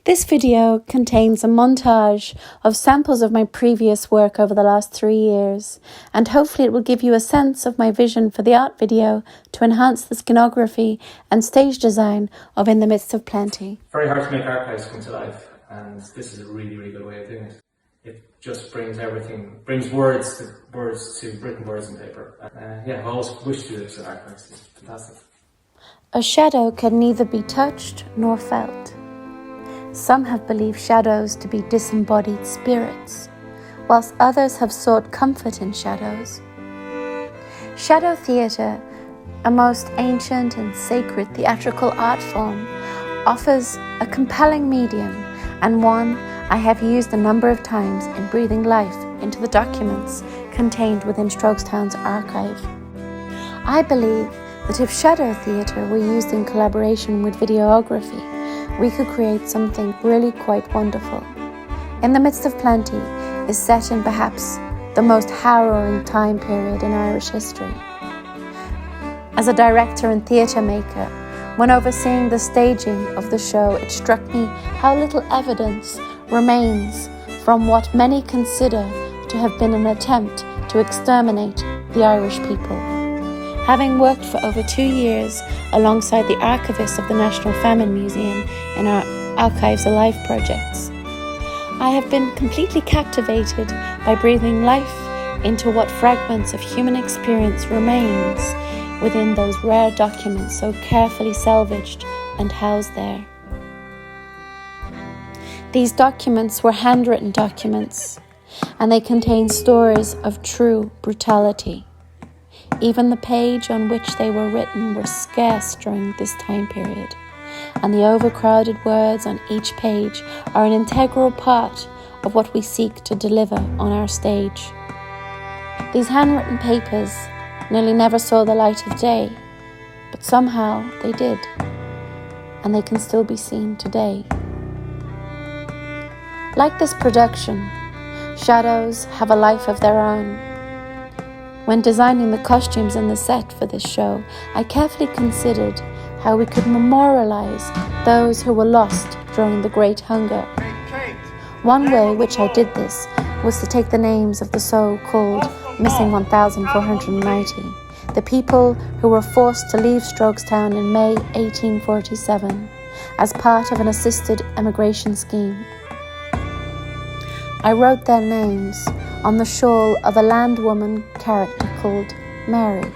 This video contains a montage of samples of my previous work over the last 3 years, and hopefully it will give you a sense of my vision for the art video to enhance the scenography and stage design of In the Midst of Plenty. Very hard to make archives come to life, and this is a really, really good way of doing it. It just brings everything, brings words to written words on paper. I always wish to do this in archives. It's fantastic. A shadow can neither be touched nor felt. Some have believed shadows to be disembodied spirits, whilst others have sought comfort in shadows. Shadow theatre, a most ancient and sacred theatrical art form, offers a compelling medium and one I have used a number of times in breathing life into the documents contained within Strokestown's archive. I believe that if shadow theatre were used in collaboration with videography, we could create something really quite wonderful. In the Midst of Plenty is set in perhaps the most harrowing time period in Irish history. As a director and theatre maker, when overseeing the staging of the show, it struck me how little evidence remains from what many consider to have been an attempt to exterminate the Irish people. Having worked for over 2 years alongside the archivist of the National Famine Museum in our Archives Alive projects, I have been completely captivated by breathing life into what fragments of human experience remains within those rare documents so carefully salvaged and housed there. These documents were handwritten documents, and they contain stories of true brutality. Even the page on which they were written were scarce during this time period, and the overcrowded words on each page are an integral part of what we seek to deliver on our stage. These handwritten papers nearly never saw the light of day, but somehow they did, and they can still be seen today. Like this production, shadows have a life of their own. When designing the costumes and the set for this show, I carefully considered how we could memorialize those who were lost during the Great Hunger. One way which I did this was to take the names of the so-called missing 1,490, the people who were forced to leave Strokestown in May 1847 as part of an assisted emigration scheme. I wrote their names on the shawl of a landwoman character called Mary.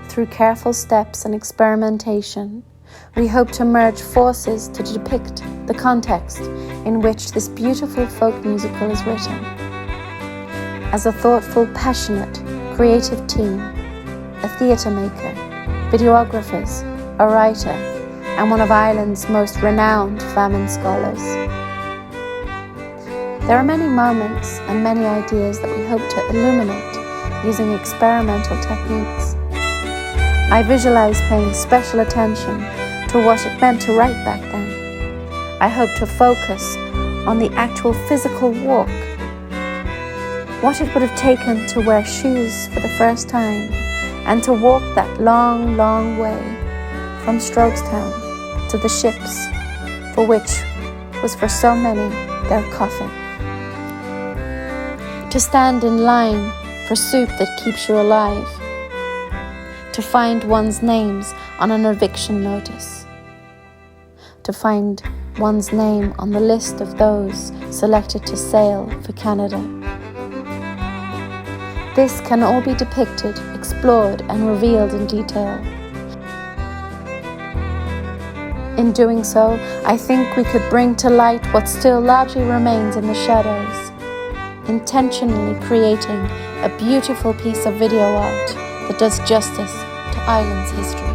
Through careful steps and experimentation, we hope to merge forces to depict the context in which this beautiful folk musical is written. As a thoughtful, passionate, creative team, a theatre maker, videographers, a writer, and one of Ireland's most renowned famine scholars. There are many moments and many ideas that we hope to illuminate using experimental techniques. I visualize paying special attention to what it meant to write back then. I hope to focus on the actual physical walk, what it would have taken to wear shoes for the first time and to walk that long, long way from Strokestown to the ships, for which was for so many their coffin. To stand in line for soup that keeps you alive. To find one's names on an eviction notice. To find one's name on the list of those selected to sail for Canada. This can all be depicted, explored, and revealed in detail. In doing so, I think we could bring to light what still largely remains in the shadows, intentionally creating a beautiful piece of video art that does justice to Ireland's history.